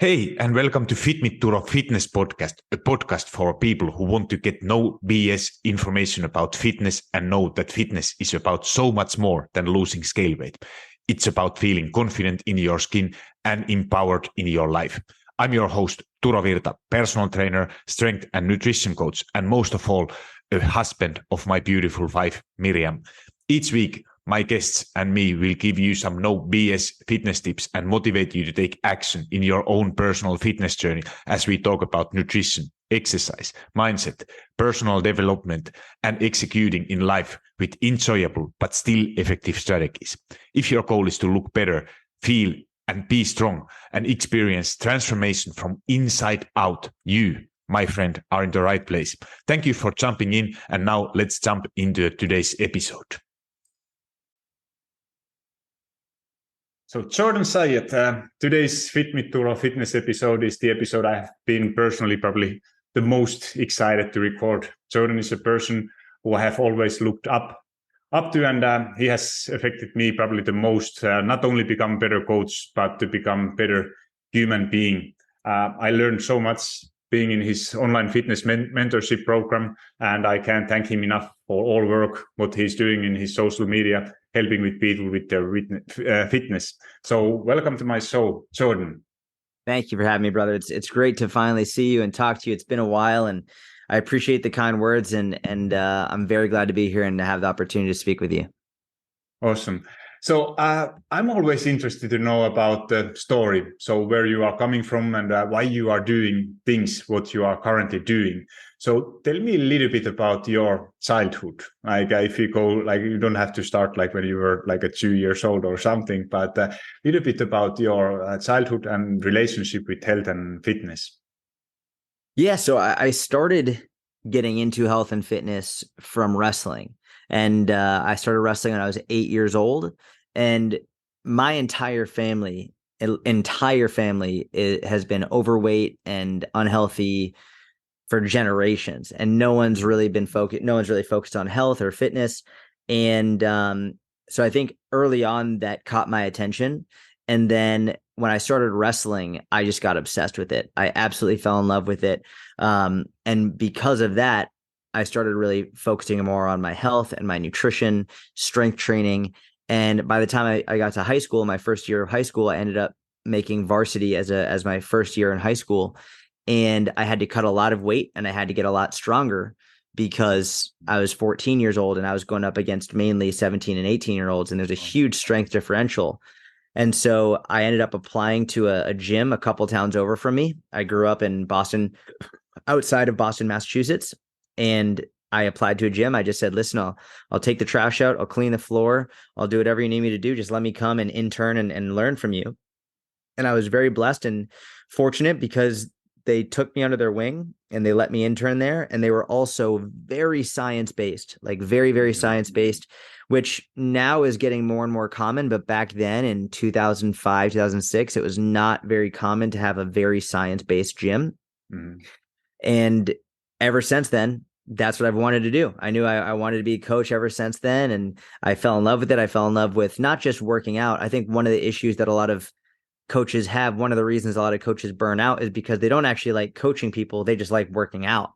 Hey, and welcome to Fit Me Turo Fitness Podcast, a podcast for people who want to get no BS information about fitness and know that fitness is about so much more than losing scale weight. It's about feeling confident in your skin and empowered in your life. I'm your host, Turo Virta, personal trainer, strength and nutrition coach, and most of all, a husband of my beautiful wife, Miriam. Each week, my guests and me will give you some no BS fitness tips and motivate you to take action in your own personal fitness journey as we talk about nutrition, exercise, mindset, personal development, and executing in life with enjoyable but still effective strategies. If your goal is to look better, feel and be strong and experience transformation from inside out, you, my friend, are in the right place. Thank you for jumping in, and now let's jump into today's episode. So Jordan Syatt, today's Fit Me Turo fitness episode is the episode I have been personally probably the most excited to record. Jordan is a person who I have always looked up to, and he has affected me probably the most, not only become a better coach, but to become better human being. I learned so much being in his online fitness mentorship program, and I can't thank him enough for all work, what he's doing in his social media, helping with people with their fitness. So welcome to my show, Jordan. Thank you for having me, brother. It's great to finally see you and talk to you. It's been a while, and I appreciate the kind words, and I'm very glad to be here and to have the opportunity to speak with you. Awesome. So I'm always interested to know about the story. So where you are coming from and why you are doing things, what you are currently doing. So tell me a little bit about your childhood. Like if you go, like you don't have to start like when you were like 2 years old or something, but a little bit about your childhood and relationship with health and fitness. Yeah, so I started getting into health and fitness from wrestling. And I started wrestling when I was 8 years old. And my entire family has been overweight and unhealthy for generations. And no one's really focused on health or fitness. And so I think early on that caught my attention. And then when I started wrestling, I just got obsessed with it. I absolutely fell in love with it. And because of that, I started really focusing more on my health and my nutrition, strength training. And by the time I got to high school, my first year of high school, I ended up making varsity as my first year in high school. And I had to cut a lot of weight and I had to get a lot stronger because I was 14 years old and I was going up against mainly 17 and 18-year-olds. And there's a huge strength differential. And so I ended up applying to a gym a couple towns over from me. I grew up in Boston, outside of Boston, Massachusetts. And I applied to a gym. I just said, listen, I'll take the trash out. I'll clean the floor. I'll do whatever you need me to do. Just let me come and intern and learn from you. And I was very blessed and fortunate because they took me under their wing and they let me intern there. And they were also very science-based, like very, very science-based, which now is getting more and more common. But back then in 2005, 2006, it was not very common to have a very science-based gym. Mm-hmm. And ever since then, that's what I've wanted to do. I knew I wanted to be a coach ever since then. And I fell in love with it. I fell in love with not just working out. I think one of the issues that a lot of coaches have, one of the reasons a lot of coaches burn out is because they don't actually like coaching people. They just like working out.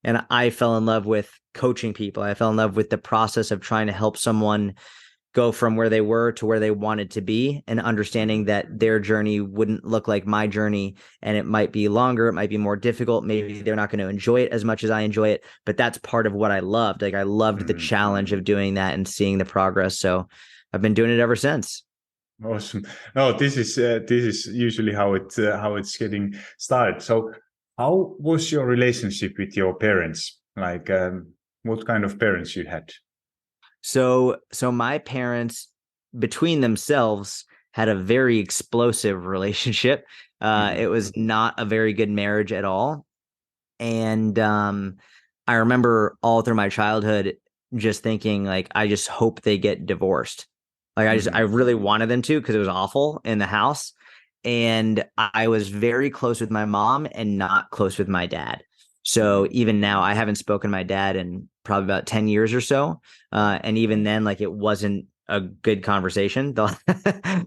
And I fell in love with coaching people. I fell in love with the process of trying to help someone go from where they were to where they wanted to be, and understanding that their journey wouldn't look like my journey, and it might be longer, it might be more difficult, maybe they're not going to enjoy it as much as I enjoy it, but that's part of what I loved. Like I loved the challenge of doing that and seeing the progress. So I've been doing it ever since. Awesome. No, this is usually how it's getting started. So how was your relationship with your parents? Like what kind of parents you had? So my parents, between themselves, had a very explosive relationship. It was not a very good marriage at all. And I remember all through my childhood just thinking, like, I just hope they get divorced. Like, I really wanted them to, because it was awful in the house. And I was very close with my mom and not close with my dad. So even now, I haven't spoken to my dad in probably about 10 years or so. And even then, like, it wasn't a good conversation. So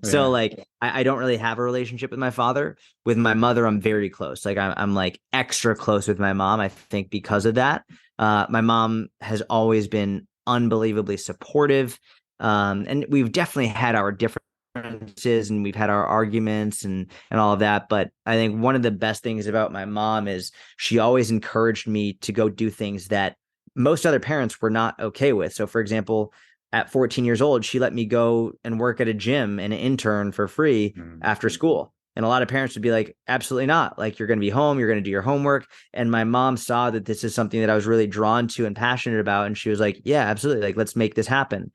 Yeah. like I don't really have a relationship with my father. With my mother, I'm very close. Like I'm like extra close with my mom, I think, because of that. My mom has always been unbelievably supportive. And we've definitely had our differences and we've had our arguments and all of that. But I think one of the best things about my mom is she always encouraged me to go do things that most other parents were not okay with. So, for example, at 14 years old, she let me go and work at a gym and an intern for free after school. And a lot of parents would be like, absolutely not. Like, you're going to be home, you're going to do your homework. And my mom saw that this is something that I was really drawn to and passionate about. And she was like, yeah, absolutely. Like, let's make this happen.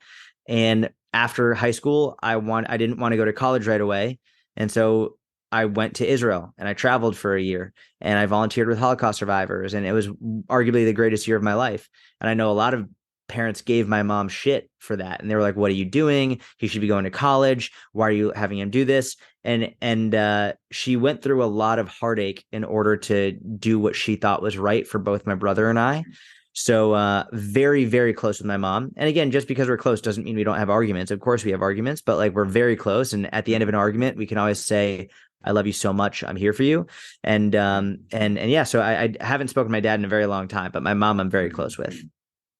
And after high school, I didn't want to go to college right away. And so I went to Israel and I traveled for a year and I volunteered with Holocaust survivors. And it was arguably the greatest year of my life. And I know a lot of parents gave my mom shit for that. And they were like, what are you doing? He should be going to college. Why are you having him do this? And she went through a lot of heartache in order to do what she thought was right for both my brother and I. So very, very close with my mom. And again, just because we're close doesn't mean we don't have arguments. Of course we have arguments, but like we're very close. And at the end of an argument, we can always say, I love you so much. I'm here for you. And yeah, so I haven't spoken to my dad in a very long time, but my mom I'm very close with.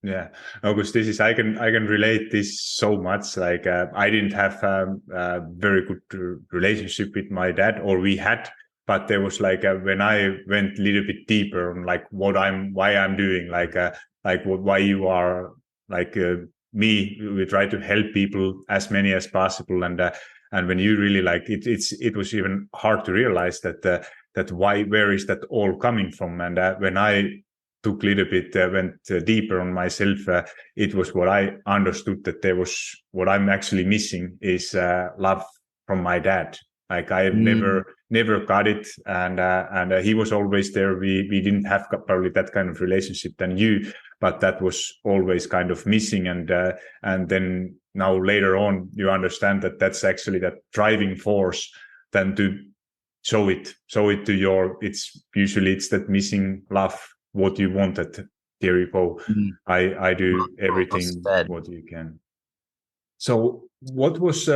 Yeah, August, this is I can relate this so much. Like I didn't have a very good relationship with my dad, or we had, but there was like when I went a little bit deeper on like why I'm doing, like why you are like me. We try to help people as many as possible, and when you really like it, it was even hard to realize that where is that all coming from, and when I took a little bit went deeper on myself, it was what I understood, that there was what I'm actually missing is love from my dad. Like I never got it, and he was always there. We didn't have probably that kind of relationship than you, but that was always kind of missing. And then now later on you understand that that's actually that driving force than to show it to your, it's usually it's that missing love what you wanted. There you go. I do everything what you can. So what was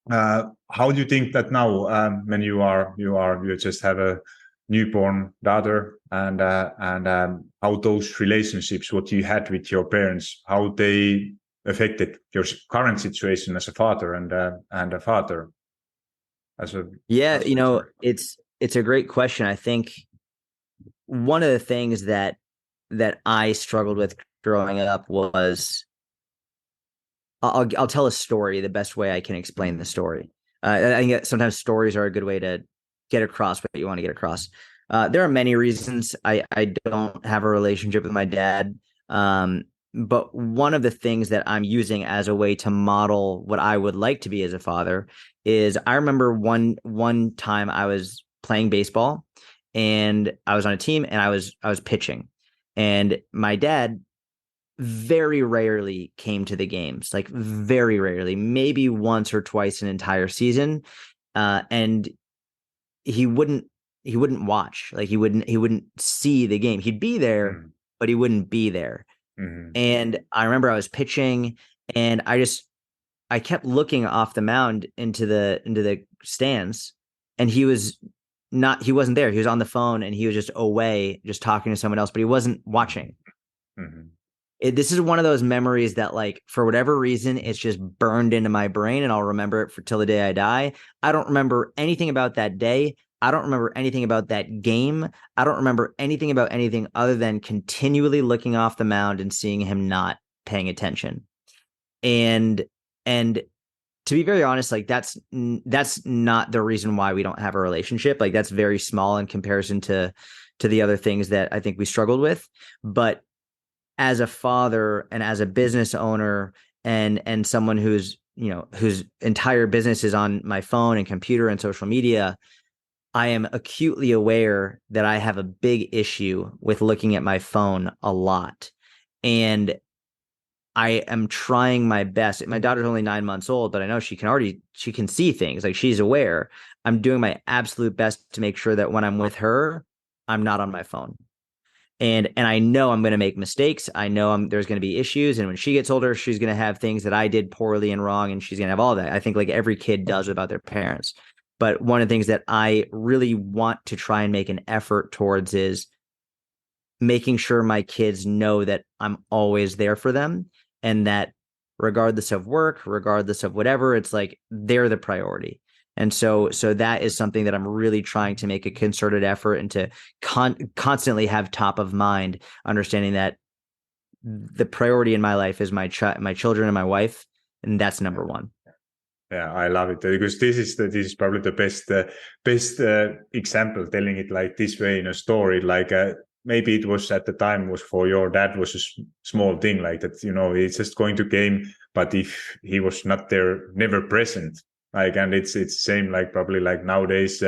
how do you think that now, when you just have a newborn daughter, and how those relationships what you had with your parents, how they affected your current situation as a father and a father as a Yeah, it's a great question. I think one of the things that I struggled with growing up was I'll tell a story the best way I can explain the story. I think sometimes stories are a good way to get across what you want to get across. There are many reasons I don't have a relationship with my dad. But one of the things that I'm using as a way to model what I would like to be as a father is I remember one time I was playing baseball and I was on a team and I was pitching, and my dad very rarely came to the games, like very rarely, maybe once or twice an entire season. And he wouldn't watch, like he wouldn't see the game. He'd be there, but he wouldn't be there. And I remember I was pitching and I kept looking off the mound into the stands, and he wasn't there. He was on the phone and he was just away, just talking to someone else, but he wasn't watching. This is one of those memories that, like, for whatever reason, it's just burned into my brain and I'll remember it till the day I die. I don't remember anything about that day. I don't remember anything about that game. I don't remember anything about anything other than continually looking off the mound and seeing him not paying attention. And to be very honest, like that's not the reason why we don't have a relationship. Like that's very small in comparison to the other things that I think we struggled with. But as a father and as a business owner and someone whose entire business is on my phone and computer and social media, I am acutely aware that I have a big issue with looking at my phone a lot. And I am trying my best. My daughter's only 9 months old, but I know she can see things. Like, she's aware. I'm doing my absolute best to make sure that when I'm with her, I'm not on my phone. And I know I'm going to make mistakes. I know there's going to be issues. And when she gets older, she's going to have things that I did poorly and wrong, and she's going to have all that. I think like every kid does about their parents. But one of the things that I really want to try and make an effort towards is making sure my kids know that I'm always there for them, and that regardless of work, regardless of whatever, it's like they're the priority. And so that is something that I'm really trying to make a concerted effort and to constantly have top of mind, understanding that the priority in my life is my children and my wife, and that's number one. Yeah, I love it because this is probably the best example, telling it like this way in a story. Like maybe it was at the time was for your dad was a small thing like that. He's just going to game, but if he was not there, never present. Like, and it's same like probably like nowadays,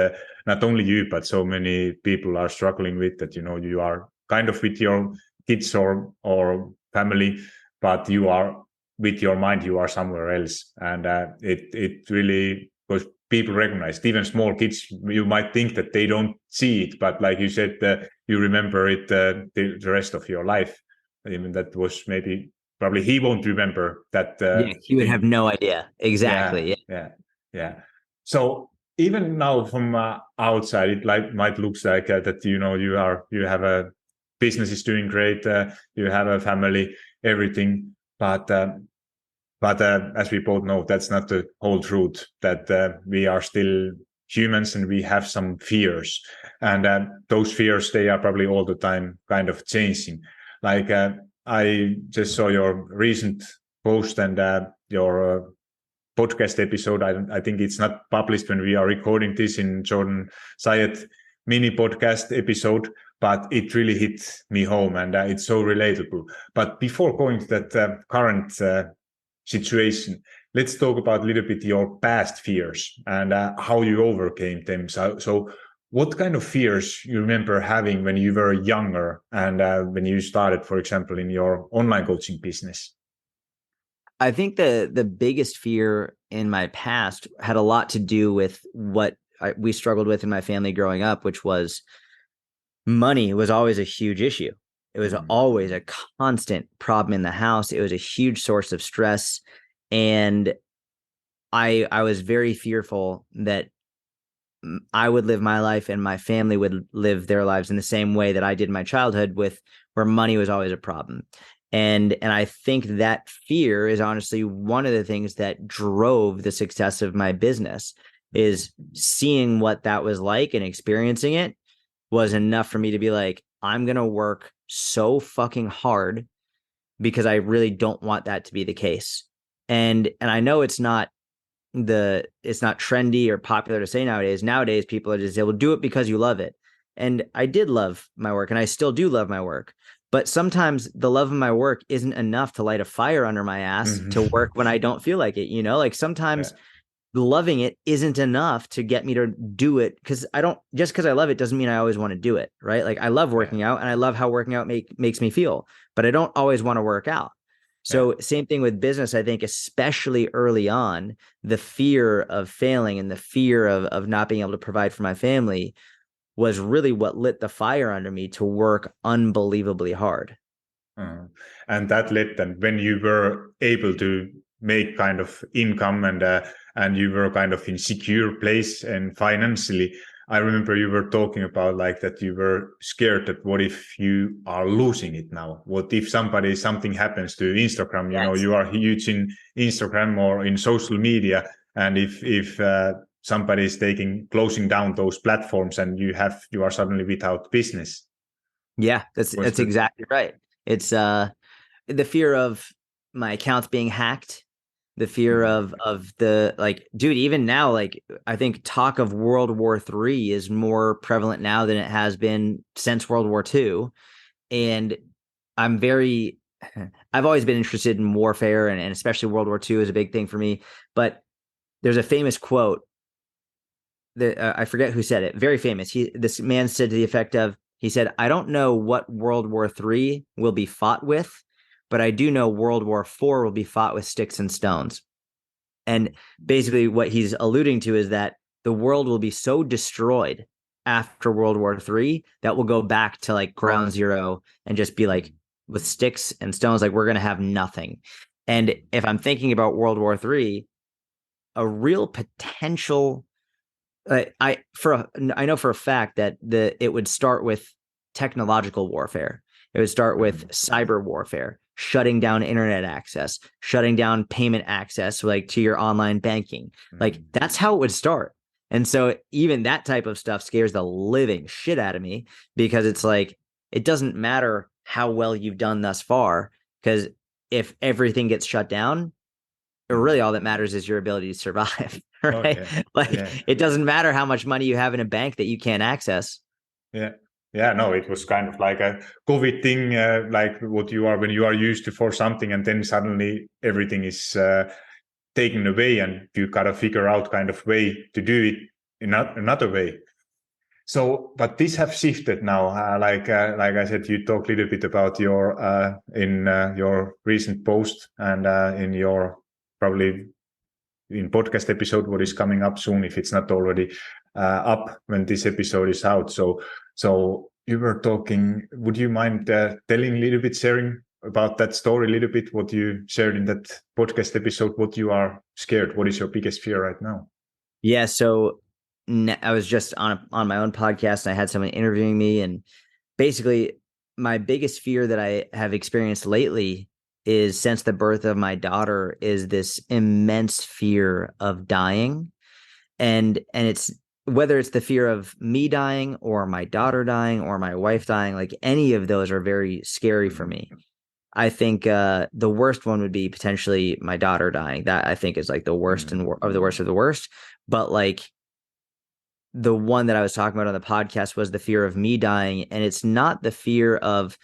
not only you, but so many people are struggling with that. You are kind of with your kids or family, but you are with your mind, you are somewhere else. And it really, because people recognize, even small kids, you might think that they don't see it, but like you said, you remember it the rest of your life. Even that was maybe probably he won't remember that. He would thing. have no idea. Exactly. Yeah. So even now from outside, it might looks like that you have a business is doing great, you have a family, everything, but as we both know, that's not the whole truth. That we are still humans and we have some fears, and those fears, they are probably all the time kind of changing. Like I just saw your recent post and your podcast episode. I think it's not published when we are recording this in Jordan Syatt mini podcast episode, but it really hit me home, and it's so relatable. But before going to that current situation, let's talk about a little bit your past fears and how you overcame them. So what kind of fears you remember having when you were younger and when you started, for example, in your online coaching business? I think the biggest fear in my past had a lot to do with what we struggled with in my family growing up, which was money was always a huge issue. It was always a constant problem in the house. It was a huge source of stress. And I was very fearful that I would live my life and my family would live their lives in the same way that I did in my childhood, with where money was always a problem. And I think that fear is honestly one of the things that drove the success of my business, is seeing what that was like and experiencing it was enough for me to be like, I'm going to work so fucking hard because I really don't want that to be the case. And I know it's not trendy or popular to say nowadays. Nowadays, people are just, they will do it because you love it. And I did love my work, and I still do love my work. But sometimes the love of my work isn't enough to light a fire under my ass to work when I don't feel like it. Like sometimes loving it isn't enough to get me to do it, because because I love it doesn't mean I always want to do it. Right. Like I love working out, and I love how working out makes me feel, but I don't always want to work out. So same thing with business. I think especially early on, the fear of failing and the fear of not being able to provide for my family was really what lit the fire under me to work unbelievably hard. And that led then, when you were able to make kind of income and you were kind of in secure place and financially, I remember you were talking about like that you were scared that what if you are losing it now? What if something happens to Instagram? You are huge in Instagram or in social media, and if somebody is closing down those platforms and you are suddenly without business. Yeah, that's exactly right. It's the fear of my accounts being hacked, the fear of the, like, dude, even now, like, I think talk of World War III is more prevalent now than it has been since World War II. And I've always been interested in warfare, and especially World War II is a big thing for me. But there's a famous quote that I forget who said it, very famous. This man said to the effect of, he said, I don't know what World War III will be fought with, but I do know World War IV will be fought with sticks and stones. And basically what he's alluding to is that the world will be so destroyed after World War III that will go back to like ground zero and just be like with sticks and stones, like we're going to have nothing. And if I'm thinking about World War III, a real potential, I know for a fact that it would start with technological warfare. It would start with cyber warfare, shutting down internet access, shutting down payment access, like to your online banking. Like that's how it would start. And so even that type of stuff scares the living shit out of me, because it's like, it doesn't matter how well you've done thus far, because if everything gets shut down, really all that matters is your ability to survive, Oh right? yeah, Like yeah, it doesn't matter how much money you have in a bank that you can't access. yeah. Yeah, no, it was kind of like a COVID thing, like what you are when you are used to for something, and then suddenly everything is taken away, and you gotta figure out kind of way to do it in another way. So, but this have shifted now. Like I said, you talked a little bit about your in your recent post, and in your probably in podcast episode, what is coming up soon, if it's not already up when this episode is out. So you were talking. Would you mind telling a little bit, sharing about that story a little bit? What you shared in that podcast episode? What you are scared? What is your biggest fear right now? Yeah, so I was just on my own podcast, and I had someone interviewing me, and basically my biggest fear that I have experienced lately is, since the birth of my daughter, is this immense fear of dying. And it's, whether it's the fear of me dying or my daughter dying or my wife dying, like any of those are very scary for me. I think the worst one would be potentially my daughter dying. That I think is like the worst of the worst of the worst. But like the one that I was talking about on the podcast was the fear of me dying. And it's not the fear of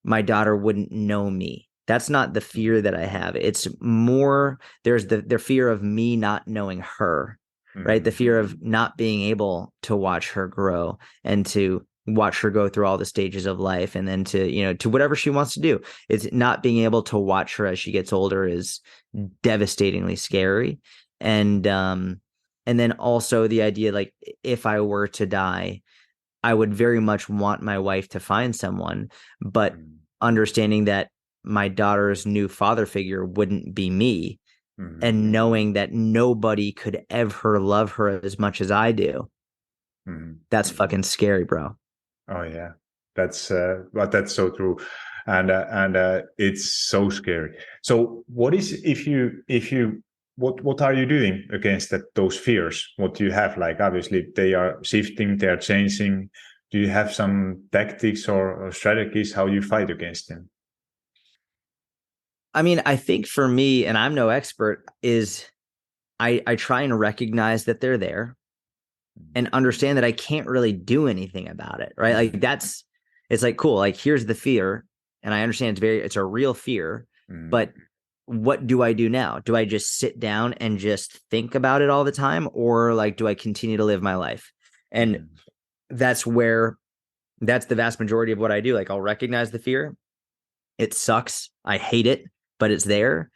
my daughter wouldn't know me. That's not the fear that I have. It's more, there's the fear of me not knowing her, right? The fear of not being able to watch her grow and to watch her go through all the stages of life, and then to, to whatever she wants to do. It's not being able to watch her as she gets older is devastatingly scary. And then also the idea, like, if I were to die, I would very much want my wife to find someone, but understanding that my daughter's new father figure wouldn't be me, and knowing that nobody could ever love her as much as I do. That's fucking scary, bro. Oh yeah, that's but that's so true, and it's so scary. So what is, if you what are you doing against those fears? What do you have? Like obviously they are shifting, they are changing. Do you have some tactics or strategies how you fight against them? I mean, I think for me, and I'm no expert, is I try and recognize that they're there and understand that I can't really do anything about it, right? Like it's like, cool, like here's the fear, and I understand it's a real fear, but what do I do now? Do I just sit down and just think about it all the time, or like do I continue to live my life? And that's the vast majority of what I do. Like I'll recognize the fear. It sucks. I hate it, but it's there.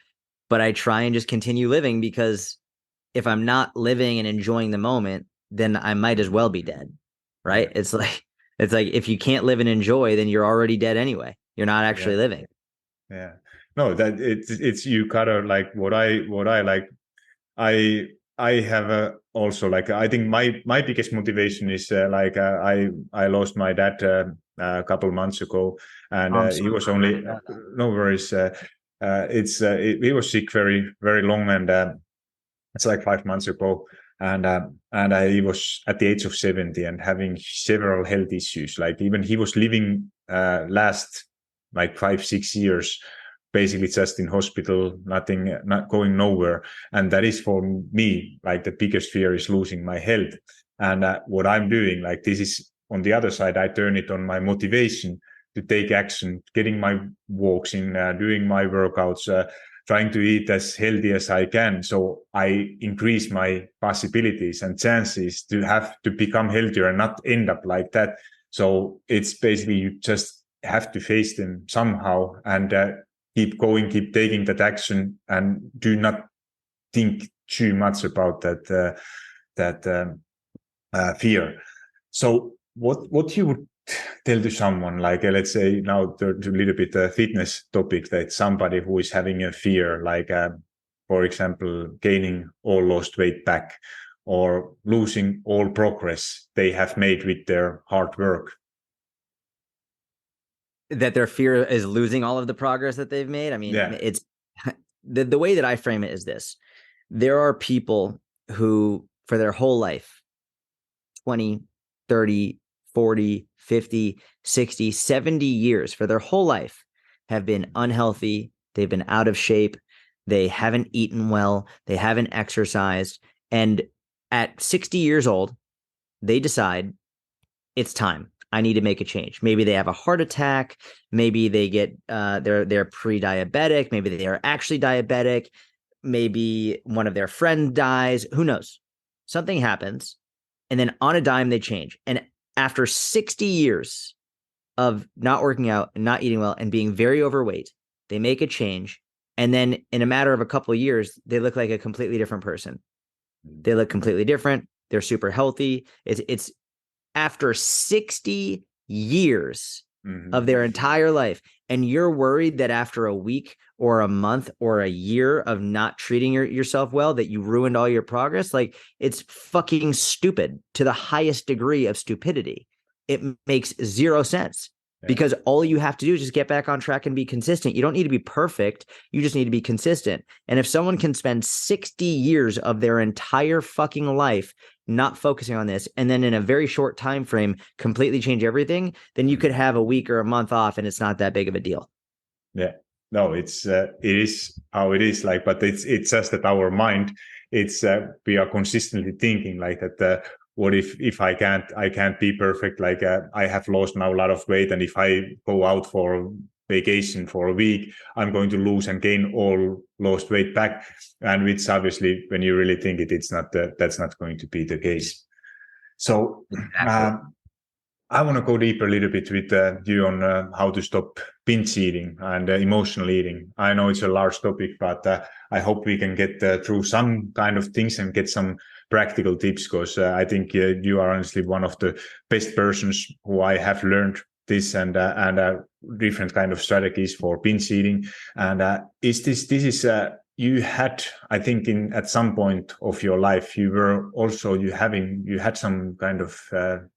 But I try and just continue living, because if I'm not living and enjoying the moment, then I might as well be dead. Right? Yeah. It's like if you can't live and enjoy, then you're already dead anyway. You're not actually living. Yeah. No, that it's you gotta, like what I like. I have also, like, I think my biggest motivation is I lost my dad a couple months ago, and I'm he sorry. was only no worries. He was sick very very long, and it's like 5 months ago, and he was at the age of 70 and having several health issues. Like even he was living last like 5 6 years basically just in hospital, nothing, not going nowhere. And that is for me like the biggest fear is losing my health. And what I'm doing, like this is on the other side, I turn it on my motivation to take action, getting my walks in, doing my workouts, trying to eat as healthy as I can. So I increase my possibilities and chances to have to become healthier and not end up like that. So it's basically, you just have to face them somehow, and keep going, keep taking that action, and do not think too much about that fear. So what you would tell to someone, like let's say now to a little bit fitness topic, that somebody who is having a fear, like for example, gaining all lost weight back or losing all progress they have made with their hard work. That their fear is losing all of the progress that they've made. I mean, Yeah. it's the way that I frame it is this. There are people who for their whole life, 20, 30, 40, 50, 60, 70 years, for their whole life have been unhealthy. They've been out of shape. They haven't eaten well. They haven't exercised. And at 60 years old, they decide it's time. I need to make a change. Maybe they have a heart attack. Maybe they get they're pre-diabetic. Maybe they are actually diabetic. Maybe one of their friends dies. Who knows? Something happens, and then on a dime they change. And after 60 years of not working out and not eating well and being very overweight, they make a change, and then in a matter of a couple of years, they look like a completely different person. They look completely different. They're super healthy. It's after 60 years of their entire life. And you're worried that after a week or a month or a year of not treating yourself well, that you ruined all your progress. Like, it's fucking stupid to the highest degree of stupidity. It makes zero sense. Because all you have to do is just get back on track and be consistent. You don't need to be perfect. You just need to be consistent. And if someone can spend 60 years of their entire fucking life not focusing on this, and then in a very short time frame completely change everything, then you could have a week or a month off and it's not that big of a deal. Yeah. No, it is how it is, like, but it's just that our mind, it's we are consistently thinking like that. What if I can't be perfect? Like I have lost now a lot of weight, and if I go out for vacation for a week, I'm going to lose and gain all lost weight back. And which obviously, when you really think it, it's not that's not going to be the case. So Exactly. I want to go deeper a little bit with you on how to stop binge eating and emotional eating. I know it's a large topic, but I hope we can get through some kind of things and get some practical tips, because I think you are honestly one of the best persons who I have learned this and different kind of strategies for binge eating. And this is you had, I think, at some point of your life, you had some kind of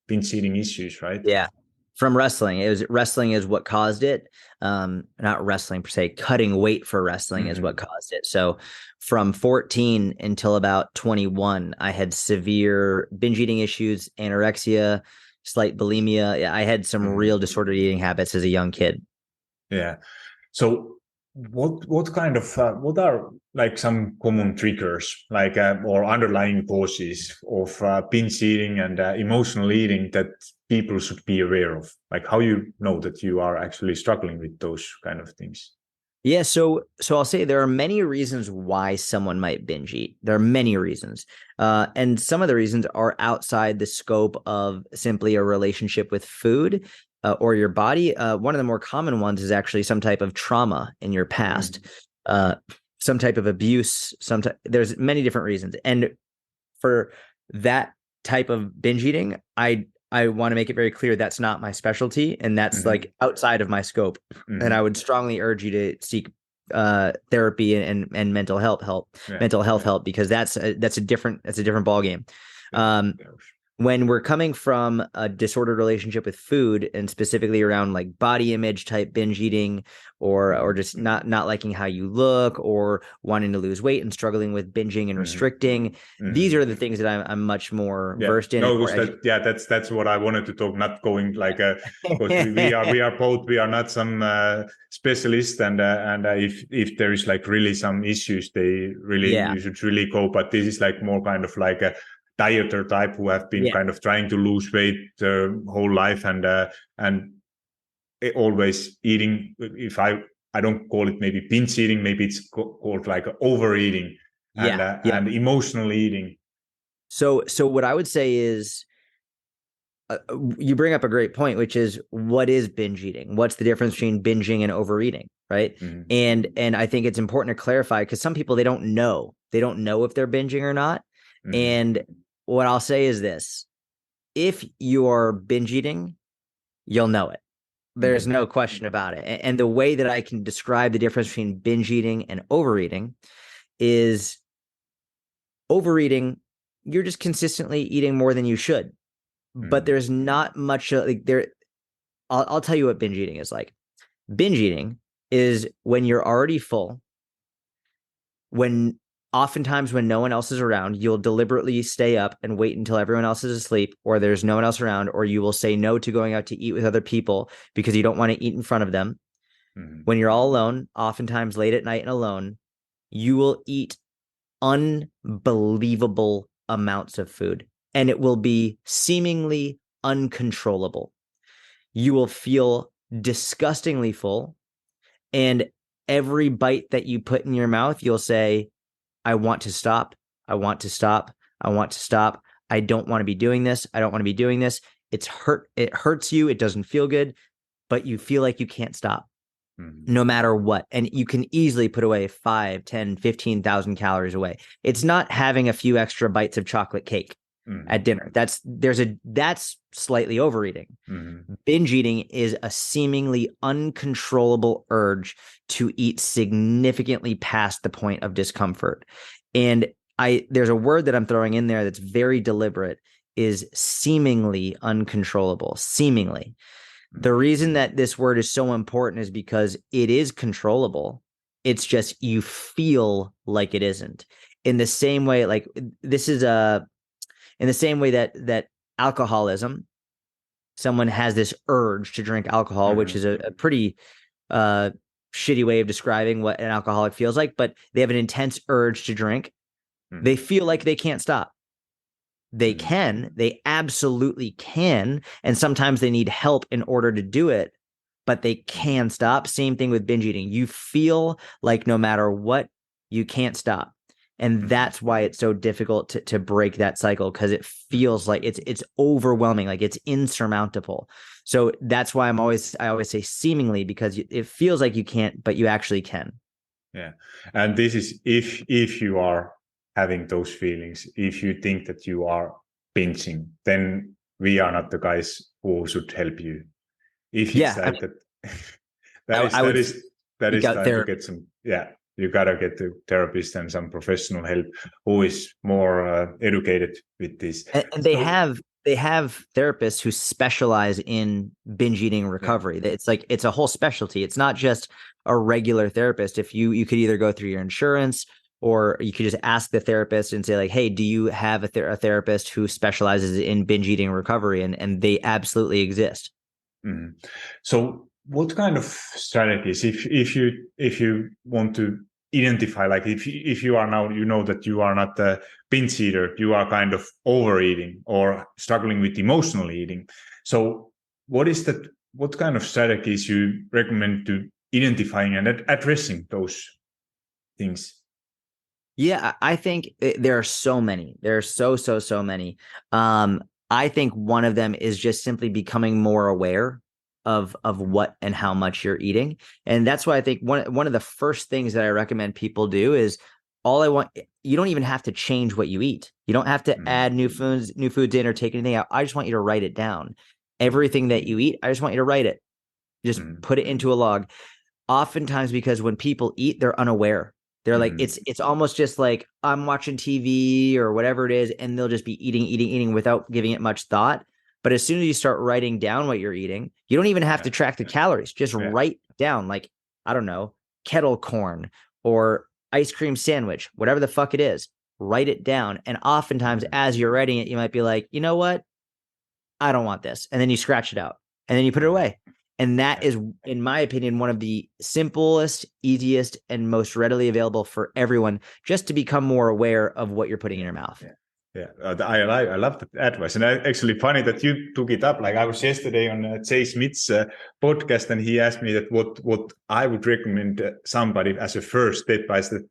binge eating issues, right? Yeah. From wrestling. Wrestling is what caused it. Not wrestling per se, cutting weight for wrestling is what caused it. So from 14 until about 21, I had severe binge eating issues, anorexia, slight bulimia. I had some real disordered eating habits as a young kid. Yeah. So what kind of what are like some common triggers, like or underlying causes of binge eating and emotional eating that people should be aware of? Like, how you know that you are actually struggling with those kind of things? Yeah, so I'll say there are many reasons why someone might binge eat. There are many reasons. And some of the reasons are outside the scope of simply a relationship with food or your body. One of the more common ones is actually some type of trauma in your past, some type of abuse. There's many different reasons. And for that type of binge eating, I want to make it very clear that's not my specialty, and that's like outside of my scope. And I would strongly urge you to seek therapy and mental health help, because that's a different ballgame. When we're coming from a disordered relationship with food, and specifically around like body image type binge eating, or just not liking how you look, or wanting to lose weight and struggling with binging and restricting, these are the things that I'm much more versed in. No, that's what I wanted to talk. Not going like because we are not some specialists, and if there is like really some issues, you should really go. But this is like more kind of like a dieter type who have been kind of trying to lose weight their whole life, and always eating. If I don't call it maybe binge eating, maybe it's called like overeating and emotional eating. So what I would say is, you bring up a great point, which is, what is binge eating? What's the difference between binging and overeating, right? And I think it's important to clarify, because some people, they don't know if they're binging or not. And what I'll say is this: if you're binge eating, you'll know it. There's no question about it. And the way that I can describe the difference between binge eating and overeating is overeating, you're just consistently eating more than you should. But there's not much like there. I'll tell you what binge eating is like. Binge eating is when you're already full, when oftentimes when no one else is around, you'll deliberately stay up and wait until everyone else is asleep or there's no one else around, or you will say no to going out to eat with other people because you don't want to eat in front of them. When you're all alone, oftentimes late at night and alone, you will eat unbelievable amounts of food, and it will be seemingly uncontrollable. You will feel disgustingly full, and every bite that you put in your mouth, you'll say, I want to stop. I want to stop. I want to stop. I don't want to be doing this. I don't want to be doing this. It hurts you. It doesn't feel good, but you feel like you can't stop no matter what. And you can easily put away 5, 10, 15,000 calories away. It's not having a few extra bites of chocolate cake at dinner. That's slightly overeating. Binge eating is a seemingly uncontrollable urge to eat significantly past the point of discomfort. And there's a word that I'm throwing in there that's very deliberate, is seemingly uncontrollable. Seemingly. The reason that this word is so important is because it is controllable. It's just you feel like it isn't. In the same way, like this is in the same way that alcoholism, someone has this urge to drink alcohol, which is a pretty shitty way of describing what an alcoholic feels like, but they have an intense urge to drink. They feel like they can't stop. They absolutely can. And sometimes they need help in order to do it, but they can stop. Same thing with binge eating. You feel like no matter what, you can't stop. And that's why it's so difficult to break that cycle, because it feels like it's overwhelming, like it's insurmountable. So that's why I always say seemingly, because it feels like you can't, but you actually can. Yeah. And this is if you are having those feelings, if you think that you are binging, then we are not the guys who should help you. If it's I that is time therapy. to get some, you gotta get the therapist and some professional help who is more educated with this. And they have therapists who specialize in binge eating recovery. It's like it's a whole specialty. It's not just a regular therapist. If you could either go through your insurance, or you could just ask the therapist and say like, hey, do you have a therapist who specializes in binge eating recovery? And they absolutely exist. So what kind of strategies, if you want to identify, like if you are now, you know that you are not a binge eater, you are kind of overeating or struggling with emotional eating. So what kind of strategies you recommend to identifying and addressing those things? Yeah, I think there are so many. There are so many. I think one of them is just simply becoming more aware of what and how much you're eating. And that's why I think one of the first things that I recommend people do is you don't even have to change what you eat. You don't have to add new foods in or take anything out. I just want you to write it down. Everything that you eat, I just want you to write it. Just put it into a log. Oftentimes, because when people eat, they're unaware. They're like, it's almost just like I'm watching TV or whatever it is, and they'll just be eating without giving it much thought. But as soon as you start writing down what you're eating, you don't even have to track the calories. Just write down, like, I don't know, kettle corn or ice cream sandwich, whatever the fuck it is. Write it down. And oftentimes, as you're writing it, you might be like, you know what? I don't want this. And then you scratch it out and then you put it away. And that is, in my opinion, one of the simplest, easiest, and most readily available for everyone, just to become more aware of what you're putting in your mouth. I love that advice. And actually funny that you took it up. Like I was yesterday on Jay Smith's podcast, and he asked me that what I would recommend somebody as a first step. I said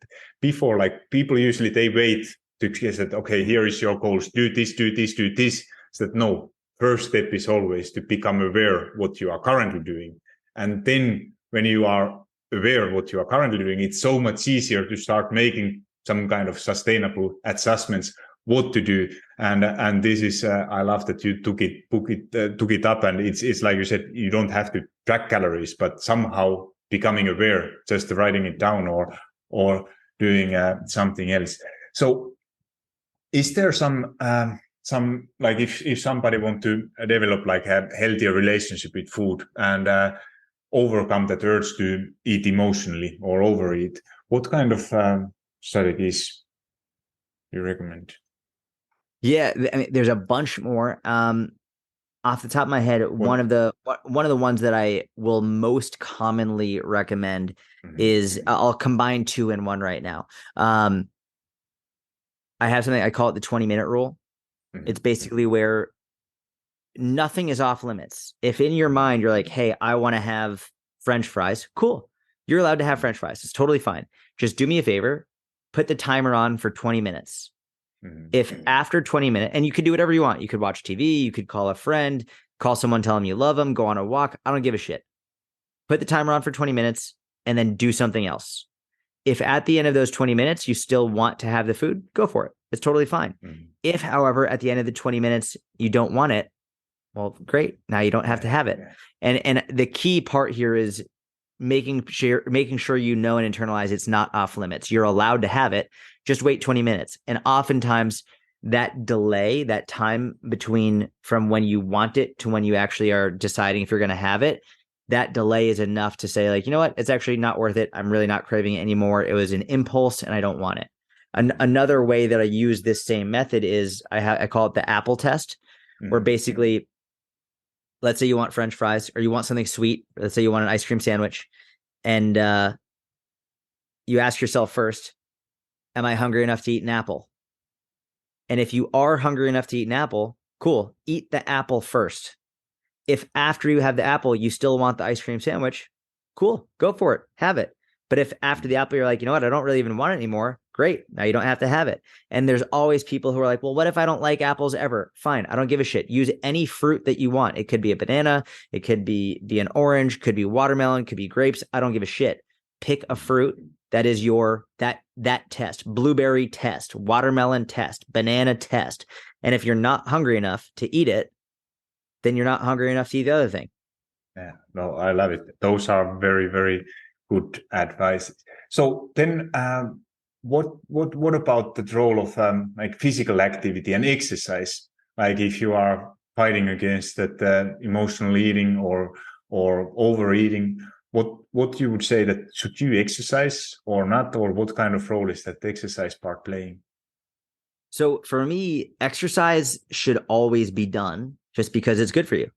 before, like people usually they wait to say that, okay, here is your goals, do this, do this, do this. So that no, first step is always to become aware what you are currently doing. And then when you are aware of what you are currently doing, it's so much easier to start making some kind of sustainable adjustments what to do. And this is I love that you took it up, and it's like you said, you don't have to track calories, but somehow becoming aware, just writing it down or doing something else. So is there some like if somebody want to develop like a healthier relationship with food and overcome that urge to eat emotionally or overeat, what kind of strategies do you recommend? Yeah, I mean, there's a bunch more. Off the top of my head, one of the ones that I will most commonly recommend is I'll combine two in one right now. I have something I call it the 20-minute rule. It's basically where nothing is off limits. If in your mind you're like, hey, I want to have French fries, cool. You're allowed to have French fries. It's totally fine. Just do me a favor, put the timer on for 20 minutes. If after 20 minutes, and you could do whatever you want, you could watch TV, you could call a friend, call someone, tell them you love them, go on a walk. I don't give a shit. Put the timer on for 20 minutes and then do something else. If at the end of those 20 minutes, you still want to have the food, go for it. It's totally fine. If, however, at the end of the 20 minutes, you don't want it, well, great. Now you don't have to have it. And the key part here is making sure you know and internalize it's not off limits. You're allowed to have it. Just wait 20 minutes. And oftentimes that delay, that time between from when you want it to when you actually are deciding if you're going to have it, that delay is enough to say, like, you know what, it's actually not worth it. I'm really not craving it anymore. It was an impulse and I don't want it. Another way that I use this same method is I call it the apple test, where basically, let's say you want French fries or you want something sweet. Let's say you want an ice cream sandwich, and you ask yourself first, am I hungry enough to eat an apple? And if you are hungry enough to eat an apple, cool, eat the apple first. If after you have the apple, you still want the ice cream sandwich, cool, go for it, have it. But if after the apple, you're like, you know what, I don't really even want it anymore, great, now you don't have to have it. And there's always people who are like, well, what if I don't like apples ever? Fine, I don't give a shit. Use any fruit that you want. It could be a banana, it could be an orange, could be watermelon, could be grapes. I don't give a shit. Pick a fruit that is your that test. Blueberry test, watermelon test, banana test. And if you're not hungry enough to eat it, then you're not hungry enough to eat the other thing. Yeah, no, I love it. Those are very, very good advice. So then, what about the role of like physical activity and exercise? Like if you are fighting against that emotional eating or overeating, what you would say that should you exercise or not, or what kind of role is that exercise part playing? So for me, exercise should always be done just because it's good for you.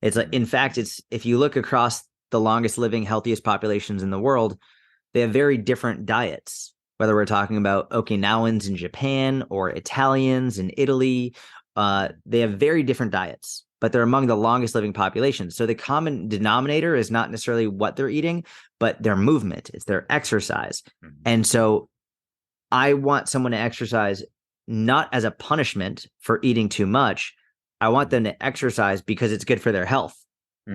It's like, in fact, it's if you look across the longest living, healthiest populations in the world, they have very different diets, whether we're talking about Okinawans in Japan or Italians in Italy. They have very different diets, but they're among the longest living populations. So the common denominator is not necessarily what they're eating, but their movement, it's their exercise. And so I want someone to exercise not as a punishment for eating too much. I want them to exercise because it's good for their health.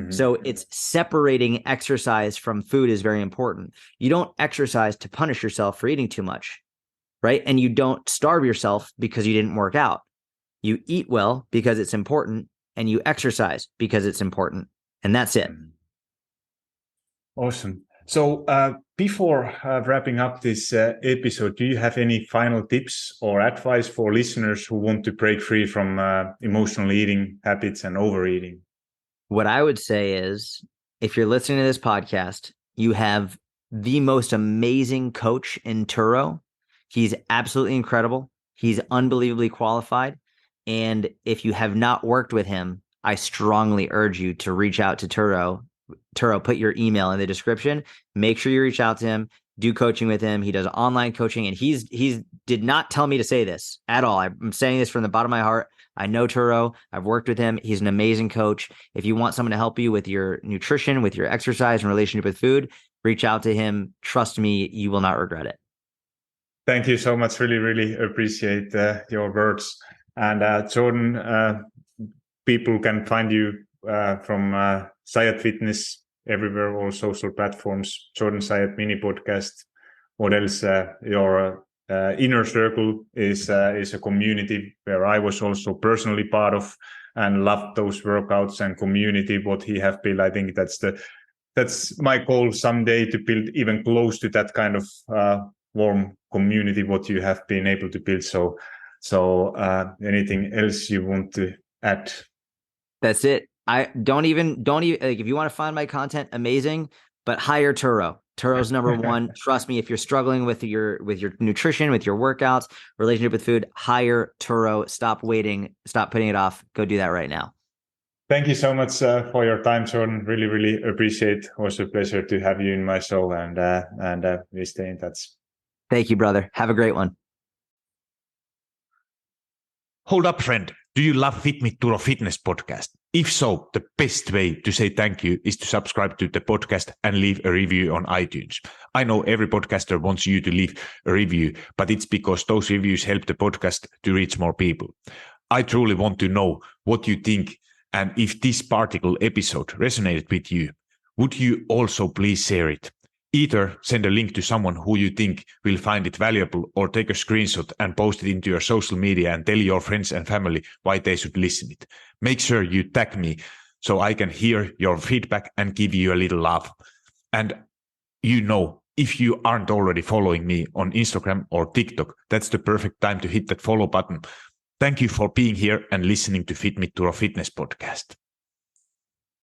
So it's separating exercise from food is very important. You don't exercise to punish yourself for eating too much, right? And you don't starve yourself because you didn't work out. You eat well because it's important, and you exercise because it's important. And that's it. Awesome. So before wrapping up this episode, do you have any final tips or advice for listeners who want to break free from emotional eating habits and overeating? What I would say is, if you're listening to this podcast, you have the most amazing coach in Turo. He's absolutely incredible. He's unbelievably qualified. And if you have not worked with him, I strongly urge you to reach out to Turo. Turo, put your email in the description. Make sure you reach out to him. Do coaching with him. He does online coaching, and he's did not tell me to say this at all. I'm saying this from the bottom of my heart. I know Turo. I've worked with him. He's an amazing coach. If you want someone to help you with your nutrition, with your exercise and relationship with food, reach out to him. Trust me, you will not regret it. Thank you so much. Really, really appreciate your words. And Jordan, people can find you from Syatt Fitness everywhere, all social platforms. Jordan Syatt mini podcast. What else? Your Inner Circle is a community where I was also personally part of and loved those workouts and community what he have built. I think that's my goal someday, to build even close to that kind of warm community what you have been able to build. So anything else you want to add? That's it. I don't even like, if you want to find my content, amazing, but hire Turo. Turo's number one. Trust me, if you're struggling with your nutrition, with your workouts, relationship with food, hire Turo. Stop waiting. Stop putting it off. Go do that right now. Thank you so much for your time, Jordan. Really, really appreciate. It was a pleasure to have you in my show, and we stay in touch. Thank you, brother. Have a great one. Hold up, friend. Do you love Fit Me Turo Fitness podcast? If so, the best way to say thank you is to subscribe to the podcast and leave a review on iTunes. I know every podcaster wants you to leave a review, but it's because those reviews help the podcast to reach more people. I truly want to know what you think, and if this particular episode resonated with you, would you also please share it? Either send a link to someone who you think will find it valuable, or take a screenshot and post it into your social media and tell your friends and family why they should listen it. Make sure you tag me so I can hear your feedback and give you a little love. And if you aren't already following me on Instagram or TikTok, that's the perfect time to hit that follow button. Thank you for being here and listening to Fit Me Turo Fitness podcast.